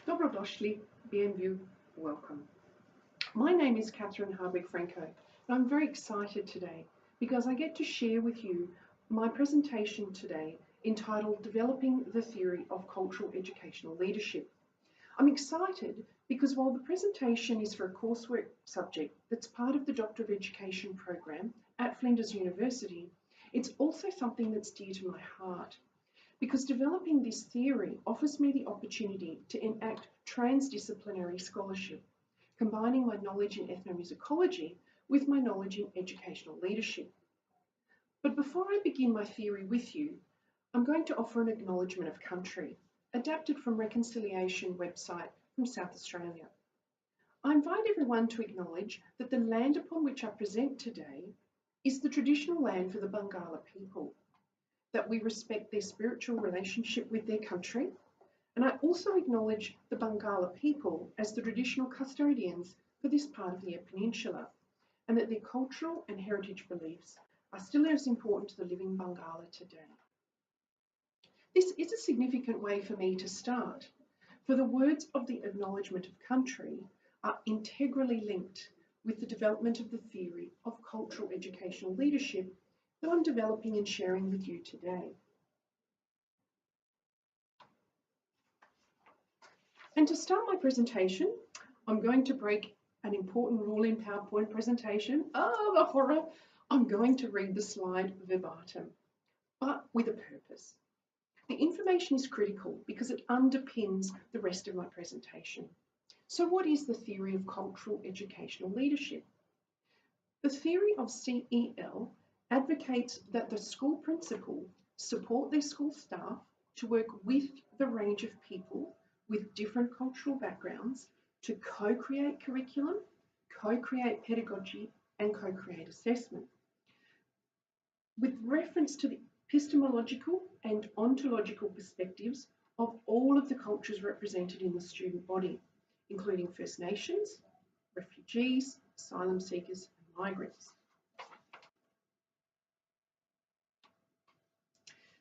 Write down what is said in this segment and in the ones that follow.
Dobrodošli, bienvenue, welcome. My name is Kathryn Hardwick-Franco, and I'm very excited today because I get to share with you my presentation today entitled Developing the Theory of Cultural Educational Leadership. I'm excited because while the presentation is for a coursework subject that's part of the Doctor of Education program at Flinders University, it's also something that's dear to my heart, because developing this theory offers me the opportunity to enact transdisciplinary scholarship, combining my knowledge in ethnomusicology with my knowledge in educational leadership. But before I begin my theory with you, I'm going to offer an acknowledgement of country, adapted from Reconciliation website from South Australia. I invite everyone to acknowledge that the land upon which I present today is the traditional land for the Bangala people, that we respect their spiritual relationship with their country, and I also acknowledge the Bangala people as the traditional custodians for this part of the peninsula, and that their cultural and heritage beliefs are still as important to the living Bangala today. This is a significant way for me to start, for the words of the acknowledgement of country are integrally linked with the development of the theory of cultural educational leadership that I'm developing and sharing with you today. And to start my presentation, I'm going to break an important rule in PowerPoint presentation. Oh, the horror! I'm going to read the slide verbatim, but with a purpose. The information is critical because it underpins the rest of my presentation. So what is the theory of cultural educational leadership? The theory of CEL advocates that the school principal support their school staff to work with the range of people with different cultural backgrounds to co-create curriculum, co-create pedagogy, and co-create assessment. With reference to the epistemological and ontological perspectives of all of the cultures represented in the student body, including First Nations, refugees, asylum seekers, and migrants.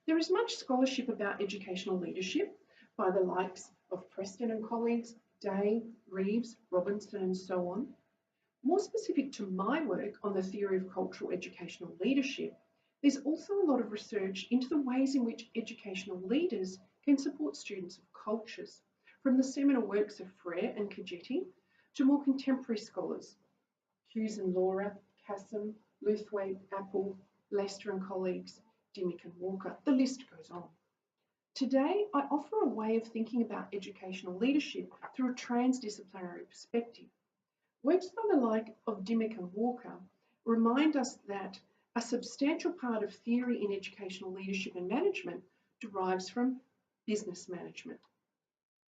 There is much scholarship about educational leadership by the likes of Preston and colleagues, Day, Reeves, Robinson, and so on. More specific to my work on the theory of cultural educational leadership, there's also a lot of research into the ways in which educational leaders can support students of cultures, from the seminal works of Frere and Kajetti to more contemporary scholars, Hughes and Laura, Kassem, Luthwaite, Apple, Lester and colleagues, Dimmick and Walker, the list goes on. Today, I offer a way of thinking about educational leadership through a transdisciplinary perspective. Works by the like of Dimmick and Walker remind us that a substantial part of theory in educational leadership and management derives from business management.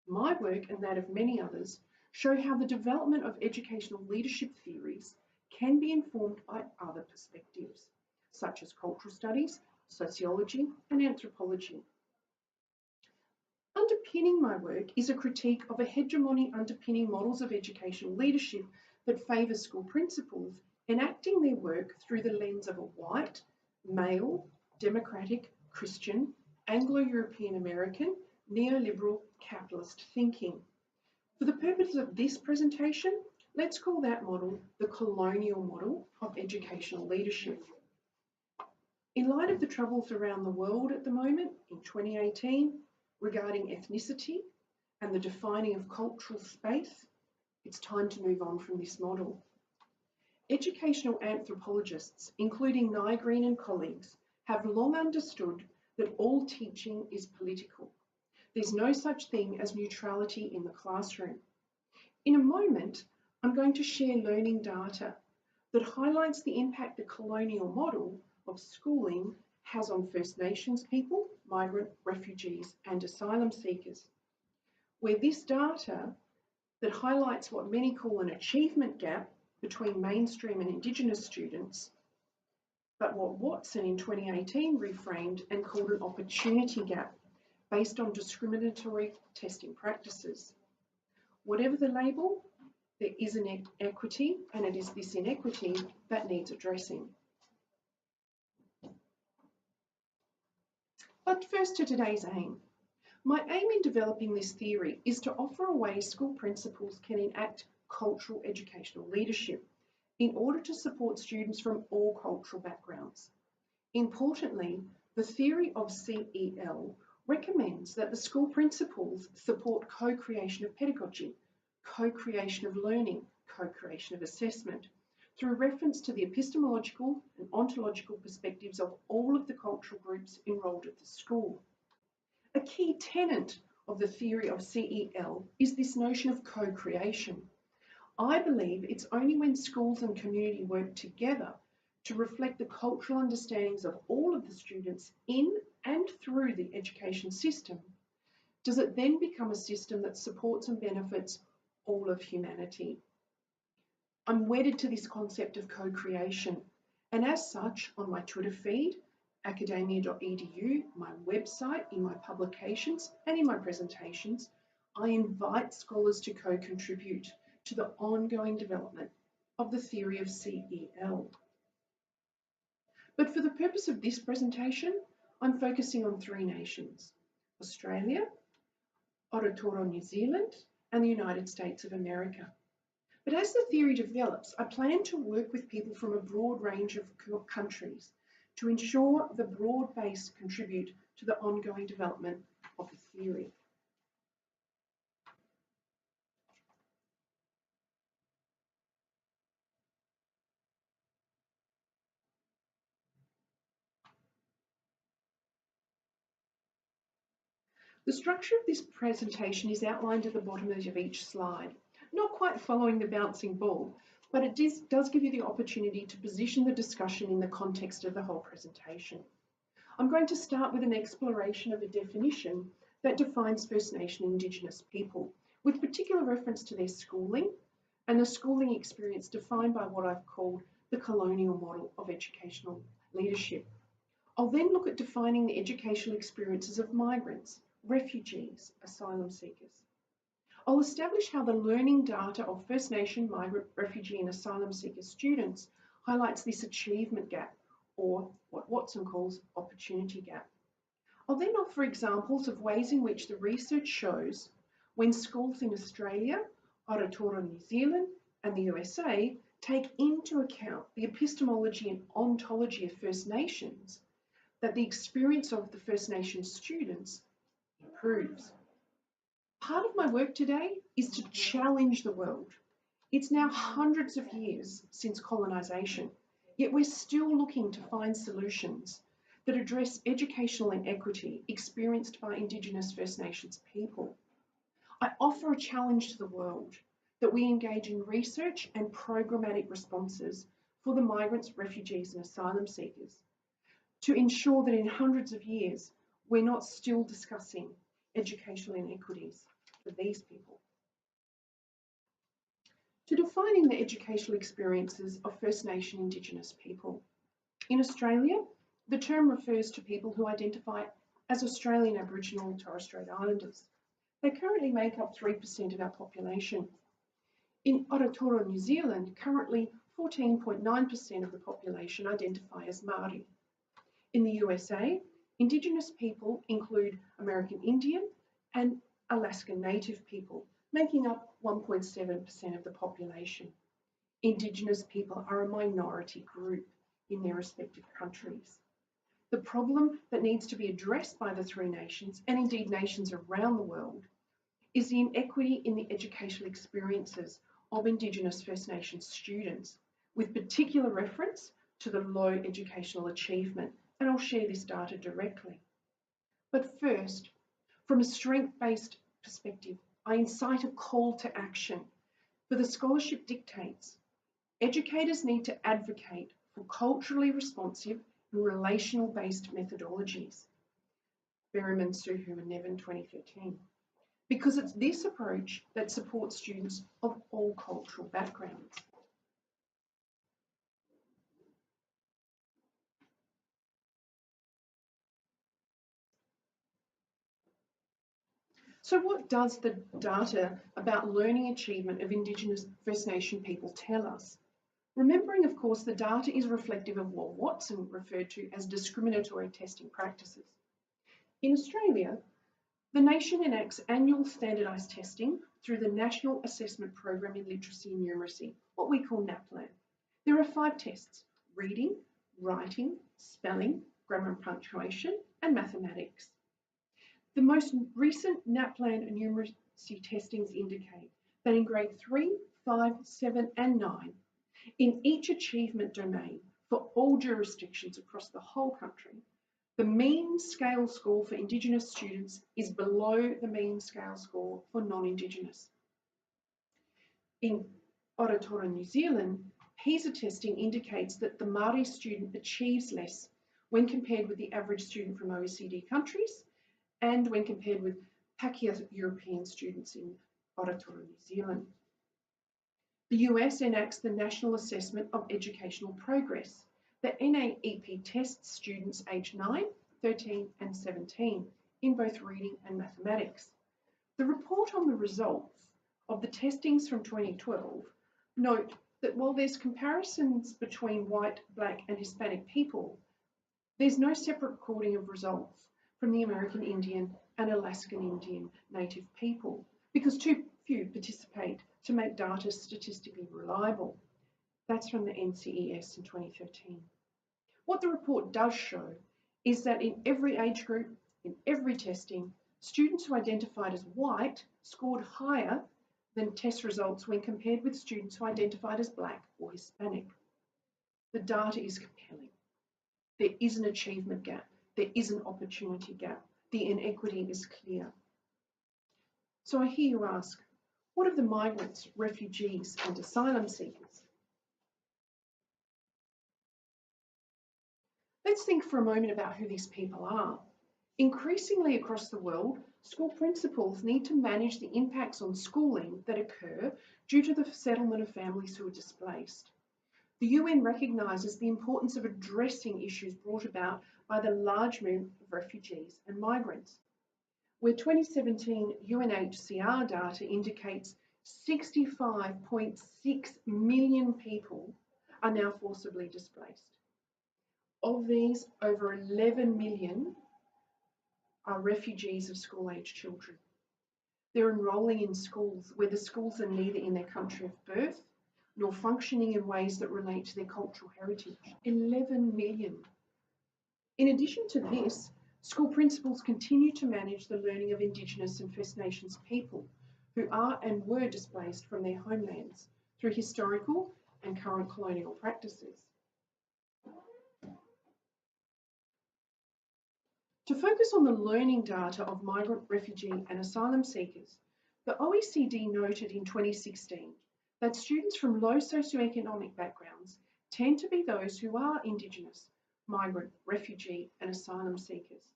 My work and that of many others show how the development of educational leadership theories can be informed by other perspectives, such as cultural studies, sociology, and anthropology. Underpinning my work is a critique of a hegemony underpinning models of educational leadership that favour school principals enacting their work through the lens of a white, male, democratic, Christian, Anglo-European American, neoliberal, capitalist thinking. For the purpose of this presentation, let's call that model the colonial model of educational leadership. In light of the troubles around the world at the moment in 2018 regarding ethnicity and the defining of cultural space, it's time to move on from this model. Educational anthropologists, including Nye Green and colleagues, have long understood that all teaching is political. There's no such thing as neutrality in the classroom. In a moment, I'm going to share learning data that highlights the impact the colonial model of schooling has on First Nations people, migrant, refugees, and asylum seekers, where this data that highlights what many call an achievement gap between mainstream and Indigenous students, but what Watson in 2018 reframed and called an opportunity gap based on discriminatory testing practices. Whatever the label, there is an inequity, and it is this inequity that needs addressing. But first to today's aim. My aim in developing this theory is to offer a way school principals can enact cultural educational leadership in order to support students from all cultural backgrounds. Importantly, the theory of CEL recommends that the school principals support co-creation of pedagogy, co-creation of learning, co-creation of assessment, through reference to the epistemological and ontological perspectives of all of the cultural groups enrolled at the school. A key tenet of the theory of CEL is this notion of co-creation. I believe it's only when schools and community work together to reflect the cultural understandings of all of the students in and through the education system does it then become a system that supports and benefits all of humanity. I'm wedded to this concept of co-creation, and as such, on my Twitter feed, academia.edu, my website, in my publications, and in my presentations, I invite scholars to co-contribute to the ongoing development of the theory of CEL. But for the purpose of this presentation, I'm focusing on three nations: Australia, Aotearoa New Zealand, and the United States of America. But as the theory develops, I plan to work with people from a broad range of countries to ensure the broad base contribute to the ongoing development of the theory. The structure of this presentation is outlined at the bottom of each slide. Not quite following the bouncing ball, but it does give you the opportunity to position the discussion in the context of the whole presentation. I'm going to start with an exploration of a definition that defines First Nation Indigenous people, with particular reference to their schooling and the schooling experience defined by what I've called the colonial model of educational leadership. I'll then look at defining the educational experiences of migrants, refugees, asylum seekers. I'll establish how the learning data of First Nation, migrant, refugee and asylum seeker students highlights this achievement gap, or what Watson calls opportunity gap. I'll then offer examples of ways in which the research shows when schools in Australia, Aotearoa New Zealand and the USA take into account the epistemology and ontology of First Nations, that the experience of the First Nations students improves. Part of my work today is to challenge the world. It's now hundreds of years since colonisation, yet we're still looking to find solutions that address educational inequity experienced by Indigenous First Nations people. I offer a challenge to the world that we engage in research and programmatic responses for the migrants, refugees and asylum seekers to ensure that in hundreds of years we're not still discussing educational inequities for these people. To defining the educational experiences of First Nation Indigenous people. In Australia, the term refers to people who identify as Australian Aboriginal and Torres Strait Islanders. They currently make up 3% of our population. In Aotearoa New Zealand, currently 14.9% of the population identify as Māori. In the USA, Indigenous people include American Indian and Alaskan Native people, making up 1.7% of the population. Indigenous people are a minority group in their respective countries. The problem that needs to be addressed by the three nations, and indeed nations around the world, is the inequity in the educational experiences of Indigenous First Nations students, with particular reference to the low educational achievement, and I'll share this data directly. But first, from a strength-based perspective, I incite a call to action. For the scholarship dictates, educators need to advocate for culturally responsive and relational-based methodologies. Berriman, Suhu and Nevin, 2013. Because it's this approach that supports students of all cultural backgrounds. So what does the data about learning achievement of Indigenous First Nation people tell us? Remembering, of course, the data is reflective of what Watson referred to as discriminatory testing practices. In Australia, The nation enacts annual standardised testing through the National Assessment Programme in Literacy and Numeracy, what we call NAPLAN. There are 5 tests: reading, writing, spelling, grammar and punctuation, and mathematics. The most recent NAPLAN and numeracy testings indicate that in grade 3, 5, 7 and 9, in each achievement domain for all jurisdictions across the whole country, the mean scale score for Indigenous students is below the mean scale score for non-Indigenous. In Aotearoa, New Zealand, PISA testing indicates that the Māori student achieves less when compared with the average student from OECD countries and when compared with Pakeha European students in Aotearoa, New Zealand. The US enacts the National Assessment of Educational Progress. The NAEP tests students aged 9, 13 and 17 in both reading and mathematics. The report on the results of the testings from 2012 note that while there's comparisons between white, black and Hispanic people, there's no separate recording of results from the American Indian and Alaskan Indian Native people because too few participate to make data statistically reliable. That's from the NCES in 2013. What the report does show is that in every age group, in every testing, students who identified as white scored higher than test results when compared with students who identified as black or Hispanic. The data is compelling. There is an achievement gap. There is an opportunity gap. The inequity is clear. So I hear you ask, what of the migrants, refugees and asylum seekers? Let's think for a moment about who these people are. Increasingly across the world, school principals need to manage the impacts on schooling that occur due to the settlement of families who are displaced. The UN recognises the importance of addressing issues brought about by the large movement of refugees and migrants, where 2017 UNHCR data indicates 65.6 million people are now forcibly displaced. Of these, over 11 million are refugees of school-age children. They're enrolling in schools where the schools are neither in their country of birth nor functioning in ways that relate to their cultural heritage. 11 million. In addition to this, school principals continue to manage the learning of Indigenous and First Nations people who are and were displaced from their homelands through historical and current colonial practices. To focus on the learning data of migrant, refugee and asylum seekers, the OECD noted in 2016 that students from low socioeconomic backgrounds tend to be those who are Indigenous, migrant, refugee and asylum seekers.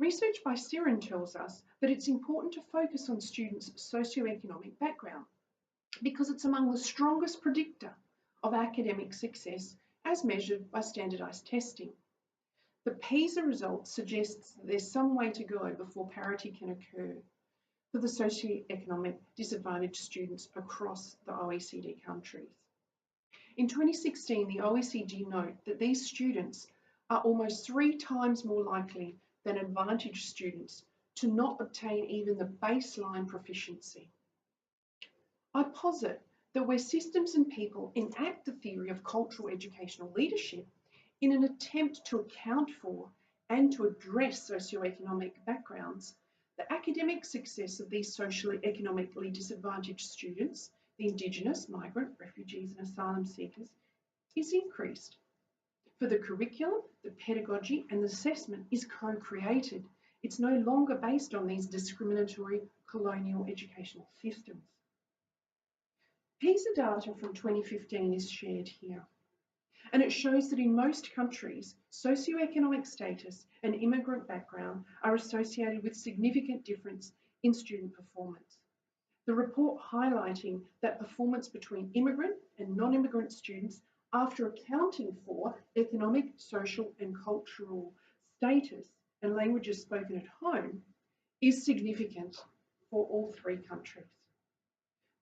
Research by Siren tells us that it's important to focus on students' socioeconomic background because it's among the strongest predictor of academic success as measured by standardised testing. The PISA results suggests that there's some way to go before parity can occur for the socioeconomic disadvantaged students across the OECD countries. In 2016, the OECD note that these students are almost 3 times more likely than advantaged students to not obtain even the baseline proficiency. I posit that where systems and people enact the theory of cultural educational leadership in an attempt to account for and to address socioeconomic backgrounds, the academic success of these socially economically disadvantaged students, the Indigenous, migrant, refugees and asylum seekers, is increased. For the curriculum, the pedagogy and the assessment is co-created. It's no longer based on these discriminatory colonial educational systems. PISA data from 2015 is shared here, and it shows that in most countries, socioeconomic status and immigrant background are associated with significant difference in student performance. The report highlighting that performance between immigrant and non-immigrant students after accounting for economic, social and cultural status and languages spoken at home is significant for all 3 countries.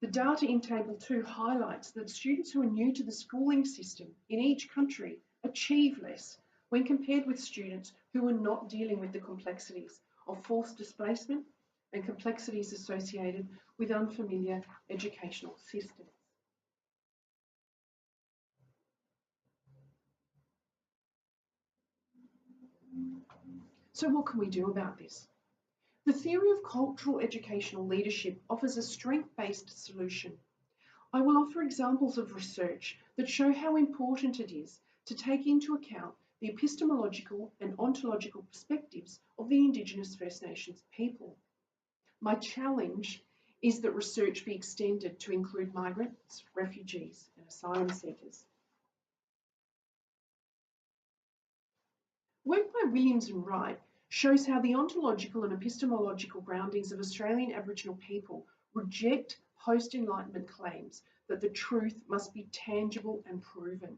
The data in Table 2 highlights that students who are new to the schooling system in each country achieve less when compared with students who are not dealing with the complexities of forced displacement and complexities associated with unfamiliar educational systems. So what can we do about this? The theory of cultural educational leadership offers a strength-based solution. I will offer examples of research that show how important it is to take into account the epistemological and ontological perspectives of the Indigenous First Nations people. My challenge is that research be extended to include migrants, refugees, and asylum seekers. Work by Williams and Wright shows how the ontological and epistemological groundings of Australian Aboriginal people reject post-Enlightenment claims that the truth must be tangible and proven.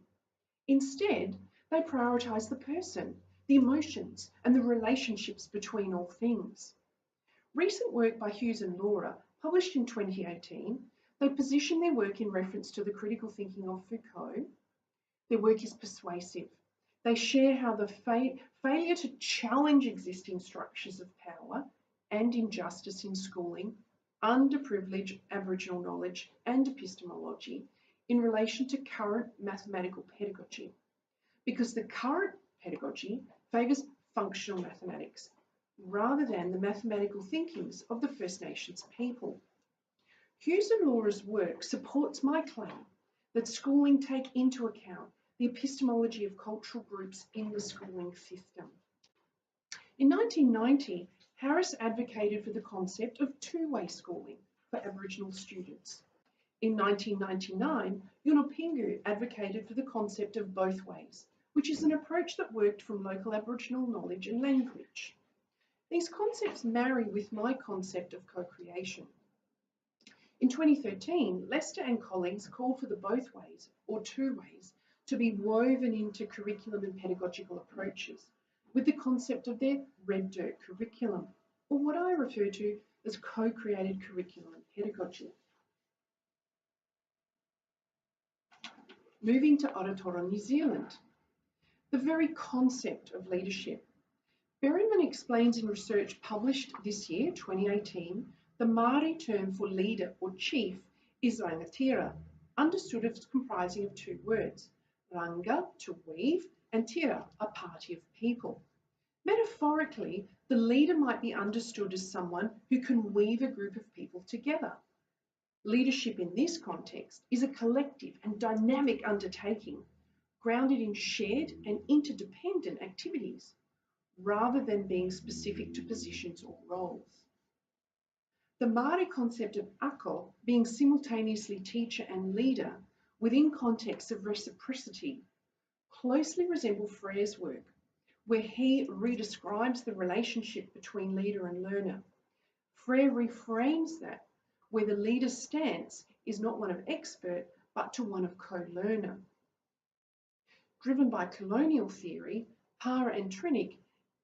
Instead, they prioritise the person, the emotions, and the relationships between all things. Recent work by Hughes and Laura, published in 2018, they position their work in reference to the critical thinking of Foucault. Their work is persuasive. They share how the failure to challenge existing structures of power and injustice in schooling underprivilege Aboriginal knowledge and epistemology in relation to current mathematical pedagogy, because the current pedagogy favours functional mathematics rather than the mathematical thinkings of the First Nations people. Hughes and Laura's work supports my claim that schooling take into account the epistemology of cultural groups in the schooling system. In 1990, Harris advocated for the concept of two-way schooling for Aboriginal students. In 1999, Yunupingu advocated for the concept of both ways, which is an approach that worked from local Aboriginal knowledge and language. These concepts marry with my concept of co-creation. In 2013, Lester and colleagues called for the both ways, or two ways, to be woven into curriculum and pedagogical approaches, with the concept of their red dirt curriculum, or what I refer to as co-created curriculum and pedagogy. Moving to Aotearoa, New Zealand, the very concept of leadership. Berryman explains in research published this year, 2018, the Māori term for leader or chief is rangatira, understood as comprising of two words, ranga, to weave, and tira, a party of people. Metaphorically, the leader might be understood as someone who can weave a group of people together. Leadership in this context is a collective and dynamic undertaking, grounded in shared and interdependent activities, rather than being specific to positions or roles. The Māori concept of ako being simultaneously teacher and leader within contexts of reciprocity closely resemble Frere's work, where he redescribes the relationship between leader and learner. Frere reframes that, where the leader's stance is not one of expert, but to one of co-learner. Driven by colonial theory, Parra and Trinick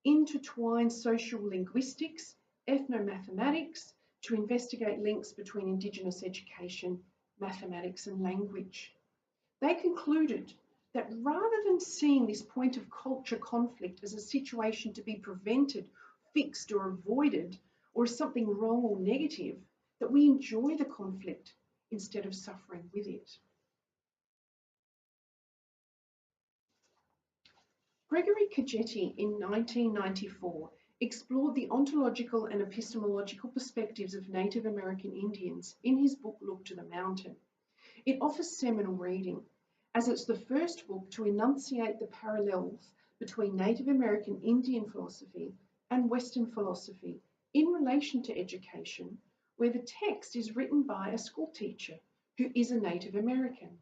intertwine social linguistics, ethnomathematics, to investigate links between Indigenous education, mathematics and language. They concluded that rather than seeing this point of culture conflict as a situation to be prevented, fixed or avoided, or as something wrong or negative, that we enjoy the conflict instead of suffering with it. Gregory Kajetti in 1994 explored the ontological and epistemological perspectives of Native American Indians in his book Look to the Mountain. It offers seminal reading, as it's the first book to enunciate the parallels between Native American Indian philosophy and Western philosophy in relation to education, where the text is written by a school teacher who is a Native American.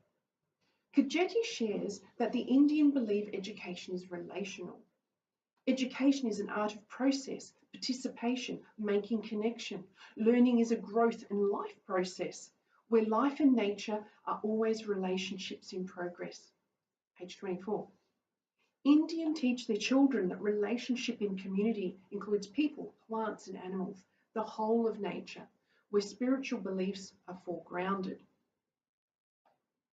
Kajetti shares that the Indian believe education is relational. Education is an art of process, participation, making connection. Learning is a growth and life process, where life and nature are always relationships in progress. Page 24. Indian teach their children that relationship in community includes people, plants and animals, the whole of nature, where spiritual beliefs are foregrounded.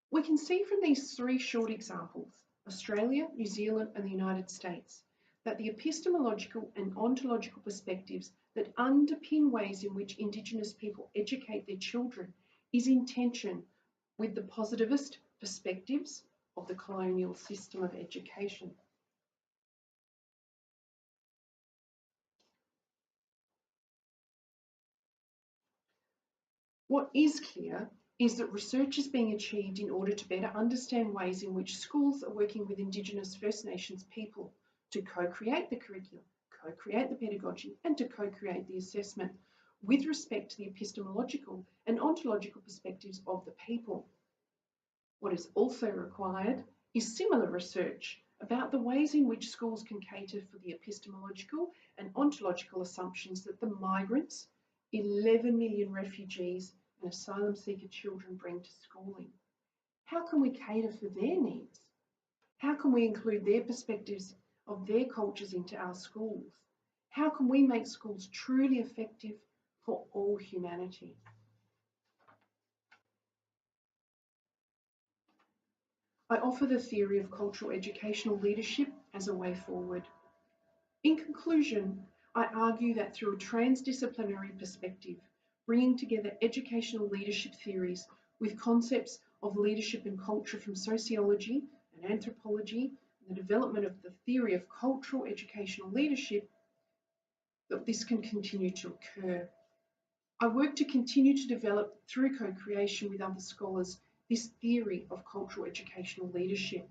We can see from these three short examples, Australia, New Zealand and the United States, that the epistemological and ontological perspectives that underpin ways in which Indigenous people educate their children is in tension with the positivist perspectives of the colonial system of education. What is clear is that research is being achieved in order to better understand ways in which schools are working with Indigenous First Nations people to co-create the curriculum, co-create the pedagogy, and to co-create the assessment with respect to the epistemological and ontological perspectives of the people. What is also required is similar research about the ways in which schools can cater for the epistemological and ontological assumptions that the migrants, 11 million refugees and asylum seeker children bring to schooling. How can we cater for their needs? How can we include their perspectives of their cultures into our schools? How can we make schools truly effective for all humanity? I offer the theory of cultural educational leadership as a way forward. In conclusion, I argue that through a transdisciplinary perspective, bringing together educational leadership theories with concepts of leadership and culture from sociology and anthropology, and the development of the theory of cultural educational leadership, that this can continue to occur. I work to continue to develop, through co-creation with other scholars, this theory of cultural educational leadership.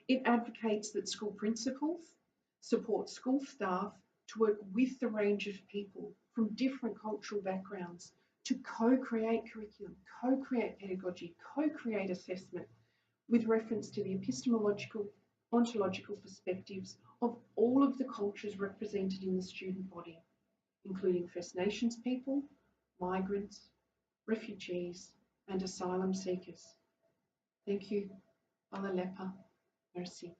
It advocates that school principals support school staff to work with the range of people from different cultural backgrounds to co-create curriculum, co-create pedagogy, co-create assessment with reference to the epistemological, ontological perspectives of all of the cultures represented in the student body, including First Nations people, migrants, refugees, and asylum seekers. Thank you. Ala lepa. Merci.